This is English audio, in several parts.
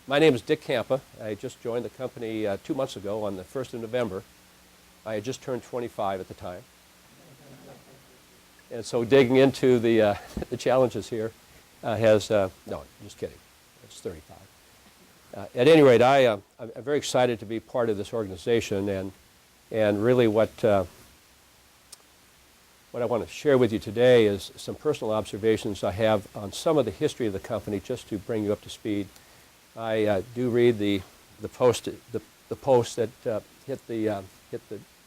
My name is Dick Campa. I just joined the company 2 months ago on the 1st of November. I had just turned 25 at the time. And so digging into the challenges here no, just kidding. It's 35. At any rate, I'm very excited to be part of this organization, and really what I want to share with you today is some personal observations I have on some of the history of the company, just to bring you up to speed. I do read the posts that hit the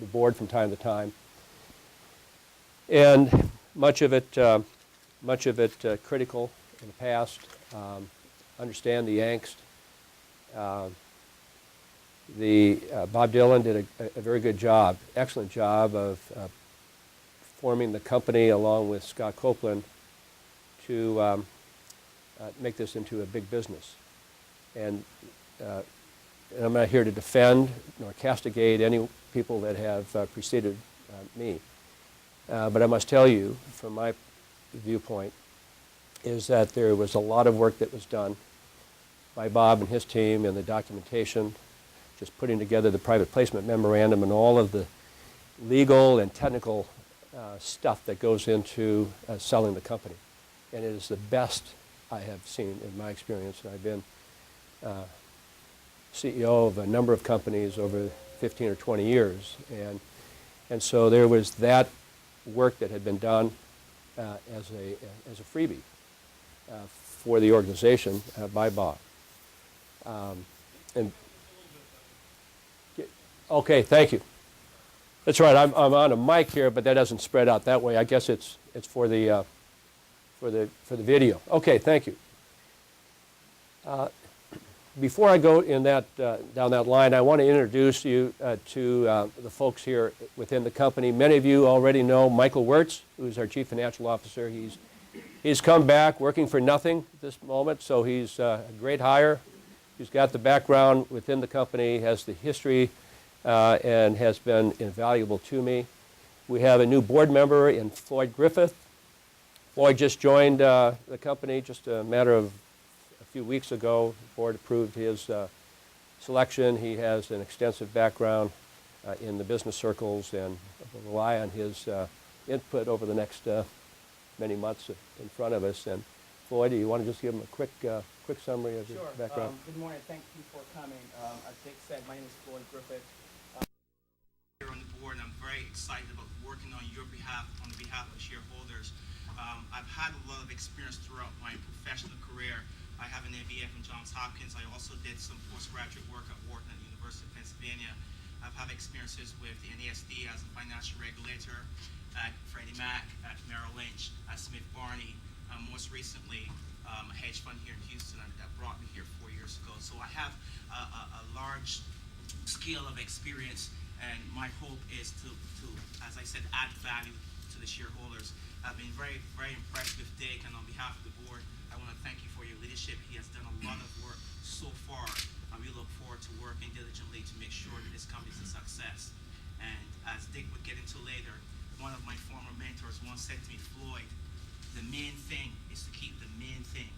board from time to time, and much of it critical in the past. Understand the angst. Bob Dylan did a very good job, excellent job of forming the company along with Scott Copeland to make this into a big business. And I'm not here to defend nor castigate any people that have preceded me. But I must tell you, from my viewpoint, is that there was a lot of work that was done by Bob and his team in the documentation, just putting together the private placement memorandum and all of the legal and technical stuff that goes into selling the company. And it is the best I have seen in my experience. And I've been CEO of a number of companies over 15 or 20 years. And so there was that work that had been done as a freebie for the organization by Bob. Okay, thank you. That's right. I'm on a mic here, but that doesn't spread out that way. I guess it's for the video. Okay, thank you. Before I go in down that line, I want to introduce you to the folks here within the company. Many of you already know Michael Wirtz, who's our Chief Financial Officer. He's come back working for nothing at this moment, so he's a great hire. He's got the background within the company, has the history, and has been invaluable to me. We have a new board member in Floyd Griffith. Floyd just joined the company just a matter of a few weeks ago. The board approved his selection. He has an extensive background in the business circles, and we'll rely on his input over the next many months in front of us. And Floyd, do you want to just give him a quick summary of your background? Good morning. Thank you for coming. As Dick said, my name is Floyd Griffith. Here on the board, and I'm very excited about working on the behalf of shareholders. I've had a lot of experience throughout my professional career. I have an MBA from Johns Hopkins. I also did some postgraduate work at Wharton at the University of Pennsylvania. I've had experiences with the NASD as a financial regulator, at Freddie Mac, at Merrill Lynch, at Smith Barney, most recently a hedge fund here in Houston that brought me here 4 years ago. So I have a large scale of experience, and my hope is to, as I said, add value to the shareholders. I've been very, very impressed with Dick, and on behalf of the board, I want to thank you for your leadership. He has done a lot of work so far, and we look forward to working diligently to make sure that this company is a success. And as Dick would get into later, one of my former mentors once said to me, Floyd, the main thing is to keep the main thing.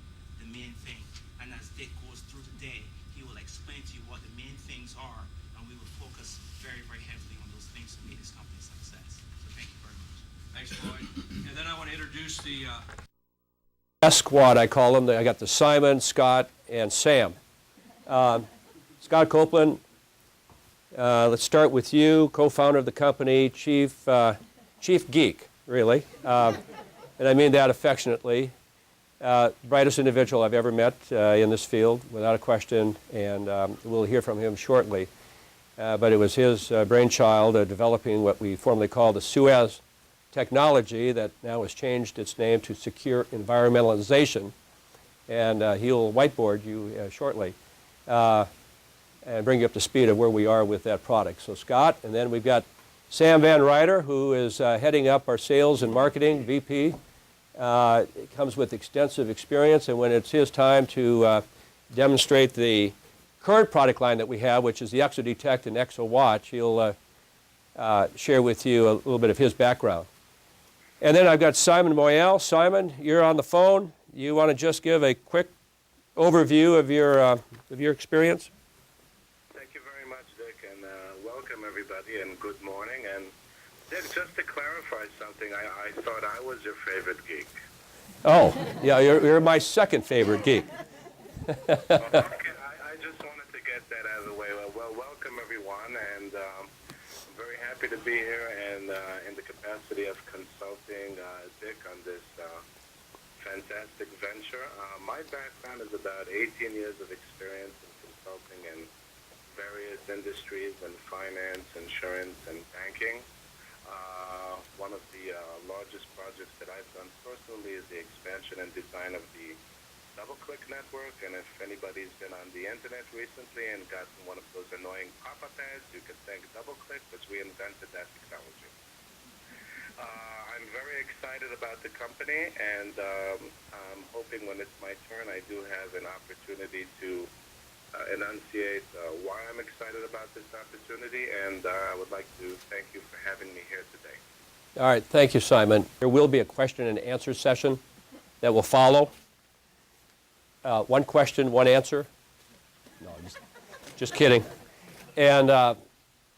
And as Dick goes through today, he will explain to you what the main things are, and we will focus very, very heavily on those things to make this company a success. So thank you very much. Thanks, Floyd. And then I want to introduce the S squad, I call them. I got the Simon, Scott, and Sam. Scott Copeland, let's start with you, co-founder of the company, chief geek, really. And I mean that affectionately. Brightest individual I've ever met in this field, without a question, and we'll hear from him shortly. But it was his brainchild developing what we formerly called the Suez technology that now has changed its name to Secure Environmentalization. And he'll whiteboard you shortly and bring you up to speed of where we are with that product. So Scott, and then we've got Sam Van Ryder, who is heading up our sales and marketing, VP. Comes with extensive experience, and when it's his time to demonstrate the current product line that we have, which is the ExoDetect and ExoWatch, he'll share with you a little bit of his background. And then I've got Simon Moyal. Simon, you're on the phone. You want to just give a quick overview of your experience. Thank you very much, Dick, and welcome everybody, and good morning. And Dick, just to clarify something, I thought I was your favorite geek. Oh, yeah, you're my second favorite geek. Okay, I just wanted to get that out of the way. Well, welcome everyone, and I'm very happy to be here and in the capacity of consulting Dick on this fantastic venture. My background is about 18 years of experience in consulting in various industries in finance, insurance, and banking. One of the largest projects that I've done personally is the expansion and design of the DoubleClick network, and if anybody's been on the internet recently and gotten one of those annoying pop-up ads, you can thank DoubleClick because we invented that technology. I'm very excited about the company, and I'm hoping when it's my turn I do have an opportunity to enunciate why I'm excited about this opportunity, and I would like to thank you for having me here today. All right, thank you, Simon. There will be a question and answer session that will follow. One question, one answer. No, just kidding. And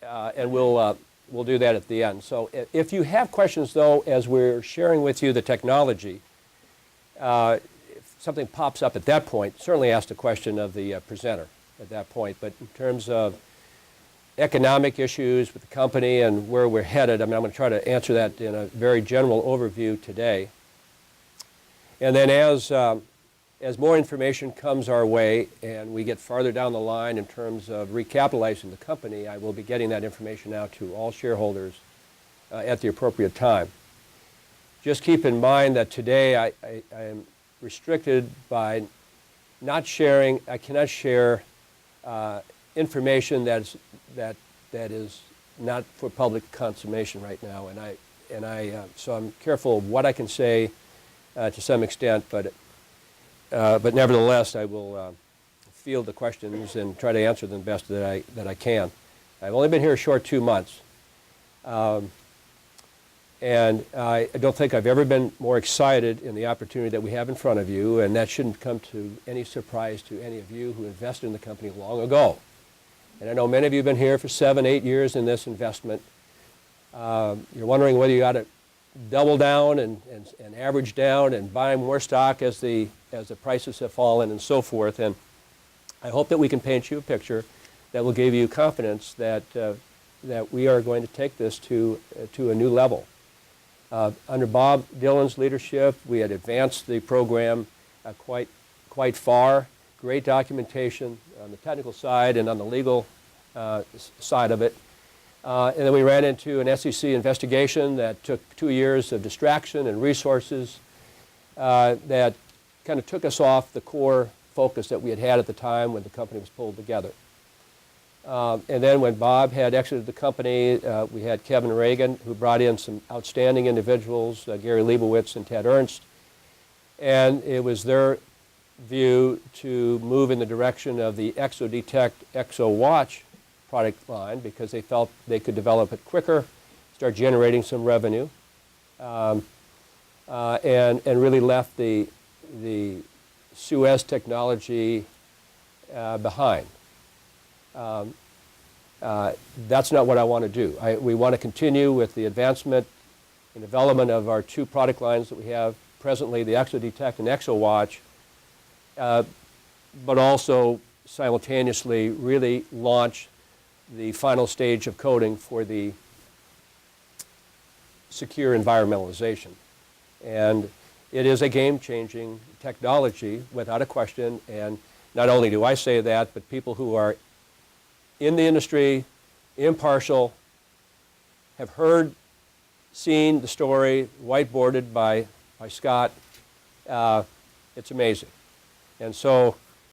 we'll do that at the end. So if you have questions, though, as we're sharing with you the technology, if something pops up at that point, certainly ask the question of the presenter at that point. But in terms of economic issues with the company and where we're headed, I'm going to try to answer that in a very general overview today. And then as more information comes our way and we get farther down the line in terms of recapitalizing the company, I will be getting that information out to all shareholders at the appropriate time. Just keep in mind that today I am restricted by not sharing, I cannot share information that is not for public consummation right now, so I'm careful of what I can say to some extent, but nevertheless I will field the questions and try to answer them best that I can. I've only been here a short 2 months, and I don't think I've ever been more excited in the opportunity that we have in front of you, and that shouldn't come to any surprise to any of you who invested in the company long ago. And I know many of you have been here for 7, 8 years in this investment. You're wondering whether you ought to double down and average down and buy more stock as the prices have fallen and so forth. And I hope that we can paint you a picture that will give you confidence that we are going to take this to a new level. Under Bob Dillon's leadership, we had advanced the program quite far. Great documentation on the technical side and on the legal side of it. And then we ran into an SEC investigation that took 2 years of distraction and resources that kind of took us off the core focus that we had at the time when the company was pulled together. And then when Bob had exited the company, we had Kevin Reagan, who brought in some outstanding individuals, Gary Leibowitz and Ted Ernst, and it was their view to move in the direction of the ExoDetect ExoWatch product line because they felt they could develop it quicker, start generating some revenue, and really left the Suez technology behind. That's not what I want to do. We want to continue with the advancement and development of our 2 product lines that we have presently, the ExoDetect and ExoWatch, but also simultaneously really launch the final stage of coding for the secure environmentalization. And it is a game-changing technology without a question, and not only do I say that, but people who are in the industry, impartial, have heard, seen the story, whiteboarded by Scott. It's amazing. And so